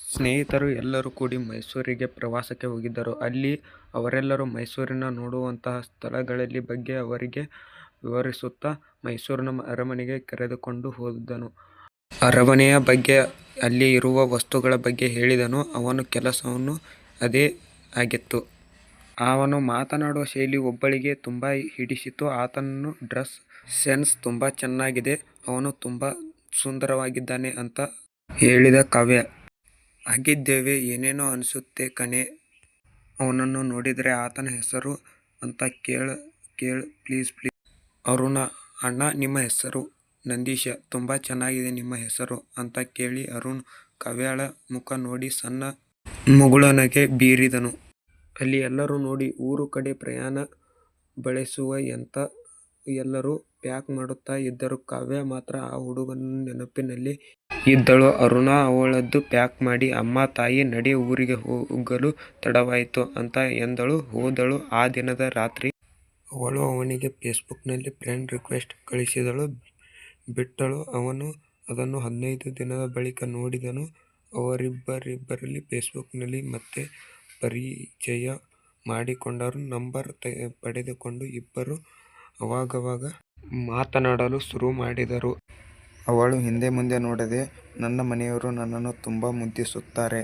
ಸ್ನೇಹಿತರು ಎಲ್ಲರೂ ಕೂಡಿ ಮೈಸೂರಿಗೆ ಪ್ರವಾಸಕ್ಕೆ ಹೋಗಿದ್ದರು. ಅಲ್ಲಿ ಅವರೆಲ್ಲರೂ ಮೈಸೂರಿನ ನೋಡುವಂತಹ ಸ್ಥಳಗಳಲ್ಲಿ ಬಗ್ಗೆ ಅವರಿಗೆ ವಿವರಿಸುತ್ತಾ ಮೈಸೂರಿನ ಅರಮನೆಗೆ ಕರೆದುಕೊಂಡು ಹೋದನು. ಅರಮನೆಯ ಬಗ್ಗೆ, ಅಲ್ಲಿ ಇರುವ ವಸ್ತುಗಳ ಬಗ್ಗೆ ಹೇಳಿದನು. ಅವನ ಕೆಲಸವೂ ಅದೇ ಆಗಿತ್ತು. ಅವನು ಮಾತನಾಡುವ ಶೈಲಿ ಒಬ್ಬಳಿಗೆ ತುಂಬಾ ಹಿಡಿಸಿತು. ಆತನ ಡ್ರೆಸ್ ಸೆನ್ಸ್ ತುಂಬಾ ಚೆನ್ನಾಗಿದೆ, ಅವನು ತುಂಬಾ ಸುಂದರವಾಗಿದ್ದಾನೆ ಅಂತ ಹೇಳಿದ ಕಾವ್ಯ. ಆಗಿದ್ದೇವೆ, ಏನೇನೋ ಅನ್ಸುತ್ತೆ ಕಣೆ ಅವನನ್ನು ನೋಡಿದ್ರೆ. ಆತನ ಹೆಸರು ಅಂತ ಕೇಳು ಪ್ಲೀಸ್. ಅರುಣ: ಅಣ್ಣ, ನಿಮ್ಮ ಹೆಸರು? ನಂದೀಶ: ತುಂಬಾ ಚೆನ್ನಾಗಿದೆ ನಿಮ್ಮ ಹೆಸರು ಅಂತ ಕೇಳಿ ಅರುಣ್ ಕಾವ್ಯಳ ಮುಖ ನೋಡಿ ಸಣ್ಣ ಮುಗುಳ್ನಗೆ ಬೀರಿದನು. ಅಲ್ಲಿ ಎಲ್ಲರೂ ನೋಡಿ ಊರು ಕಡೆ ಪ್ರಯಾಣ ಬೆಳೆಸುವ ಅಂತ ಎಲ್ಲರೂ ಪ್ಯಾಕ್ ಮಾಡುತ್ತಾ ಇದ್ದರು. ಕಾವ್ಯ ಮಾತ್ರ ಆ ಹುಡುಗನ ನೆನಪಿನಲ್ಲೇ ಇದ್ದಳು. ಅರುಣ ಅವಳದ್ದು ಪ್ಯಾಕ್ ಮಾಡಿ, ಅಮ್ಮ ತಾಯಿ ನಡೆ, ಊರಿಗೆ ಹೋಗಲು ತಡವಾಯಿತು ಅಂತ ಎಂದಳು. ಹೋದಳು. ಆ ದಿನದ ರಾತ್ರಿ ಅವಳು ಅವನಿಗೆ ಫೇಸ್ಬುಕ್ನಲ್ಲಿ ಫ್ರೆಂಡ್ ರಿಕ್ವೆಸ್ಟ್ ಕಳಿಸಿದಳು, ಬಿಟ್ಟಳು. ಅವನು ಅದನ್ನು 15 ದಿನದ ಬಳಿಕ ನೋಡಿದನು. ಅವರಿಬ್ಬರಲ್ಲಿ ಫೇಸ್ಬುಕ್ನಲ್ಲಿ ಮತ್ತೆ ಪರಿಚಯ ಮಾಡಿಕೊಂಡರು. ನಂಬರ್ ಪಡೆದುಕೊಂಡು ಇಬ್ಬರು ಅವಾಗವಾಗ ಮಾತನಾಡಲು ಶುರು ಮಾಡಿದರು. ಅವಳು ಹಿಂದೆ ಮುಂದೆ ನೋಡದೆ, ನನ್ನ ಮನೆಯವರು ನನ್ನನ್ನು ತುಂಬಾ ಮುದ್ದಿಸುತ್ತಾರೆ.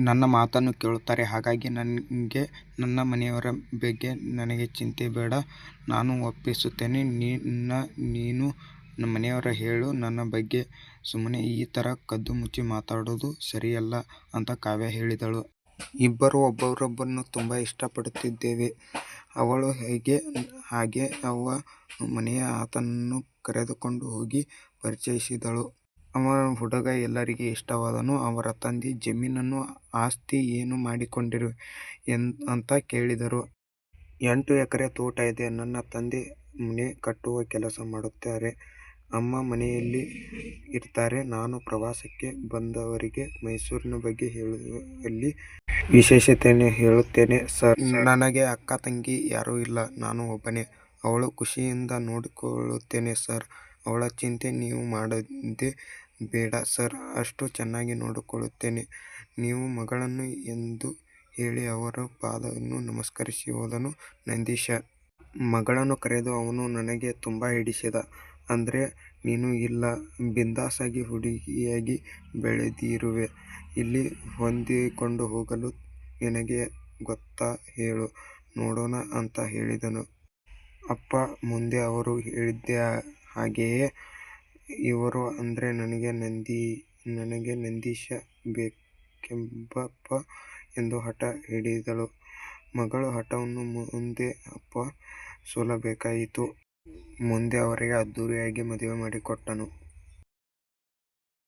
ನನ್ನ ಮಾತನ್ನು ಕೇಳುತ್ತಾರೆ. ಹಾಗಾಗಿ ನನಗೆ ನನ್ನ ಮನೆಯವರ ಬಗ್ಗೆ ನನಗೆ ಚಿಂತೆ ಬೇಡ. ನಾನು ಒಪ್ಪಿಸುತ್ತೇನೆ. ನೀನು ಮನೆಯವರ ಹೇಳು ನನ್ನ ಬಗ್ಗೆ. ಸುಮ್ಮನೆ ಈ ಥರ ಕದ್ದು ಮುಚ್ಚಿ ಮಾತಾಡೋದು ಸರಿಯಲ್ಲ ಅಂತ ಕಾವ್ಯ ಹೇಳಿದಳು. ಇಬ್ಬರು ಒಬ್ಬರೊಬ್ಬರನ್ನು ತುಂಬಾ ಇಷ್ಟಪಡುತ್ತಿದ್ದೇವೆ. ಅವಳು ಹಾಗೆ ಅವ್ವ ಮನೆಯ ಆತನನ್ನು ಕರೆದುಕೊಂಡು ಹೋಗಿ ಪರಿಚಯಿಸಿದಳು. ಅವ ಹುಡುಗ ಎಲ್ಲರಿಗೆ ಇಷ್ಟವಾದನು. ಅವರ ತಂದೆ ಜಮೀನನ್ನು ಆಸ್ತಿ ಏನು ಮಾಡಿಕೊಂಡಿರಿ ಅಂತ ಕೇಳಿದರು. 8 ಎಕರೆ ತೋಟ ಇದೆ. ನನ್ನ ತಂದೆ ಮನೆ ಕಟ್ಟುವ ಕೆಲಸ ಮಾಡುತ್ತಾರೆ. ಅಮ್ಮ ಮನೆಯಲ್ಲಿ ಇರ್ತಾರೆ. ನಾನು ಪ್ರವಾಸಕ್ಕೆ ಬಂದವರಿಗೆ ಮೈಸೂರಿನ ಬಗ್ಗೆ ಹೇಳುವಲ್ಲಿ ವಿಶೇಷತೆ ಹೇಳುತ್ತೇನೆ ಸರ್. ನನಗೆ ಅಕ್ಕ ತಂಗಿ ಯಾರೂ ಇಲ್ಲ, ನಾನು ಒಬ್ಬನೇ. ಅವಳು ಖುಷಿಯಿಂದ ನೋಡಿಕೊಳ್ಳುತ್ತೇನೆ ಸರ್. ಅವಳ ಚಿಂತೆ ನೀವು ಮಾಡೋದೇ ಬೇಡ ಸರ್. ಅಷ್ಟು ಚೆನ್ನಾಗಿ ನೋಡಿಕೊಳ್ಳುತ್ತೇನೆ. ನೀವು ಮಗಳನ್ನು ಎಂದು ಹೇಳಿ ಅವರ ಪಾದವನ್ನು ನಮಸ್ಕರಿಸಿ ಹೋದನು. ನಂದೀಶ ಮಗಳನ್ನು ಕರೆದು ಅವನು ನನಗೆ ತುಂಬಾ ಹಿಡಿಸಿದ. ಅಂದ್ರೆ ನೀನು ಇಲ್ಲ ಬಿಂದಾಸಾಗಿ ಹುಡುಗಿಯಾಗಿ ಬೆಳೆದಿರುವೆ. ಇಲ್ಲಿ ಹೊಂದಿಕೊಂಡು ಹೋಗಲು ನಿನಗೆ ಗೊತ್ತಾ ಹೇಳು ನೋಡೋಣ ಅಂತ ಹೇಳಿದನು. ಅಪ್ಪ ಮುಂದೆ ಅವರು ಹೇಳಿದ್ದ ಹಾಗೆಯೇ ಇವರು ಅಂದ್ರೆ ನನಗೆ ನಂದೀಶ ಬೇಕೆಂಬಪ್ಪ ಎಂದು ಹಠ ಹಿಡಿದಳು. ಮಗಳ ಹಠವನ್ನು ಮುಂದೆ ಅಪ್ಪ ಸೋಲಬೇಕಾಯಿತು. ಮುಂದೆ ಅವರಿಗೆ ಅದ್ದೂರಿಯಾಗಿ ಮದುವೆ ಮಾಡಿಕೊಟ್ಟನು.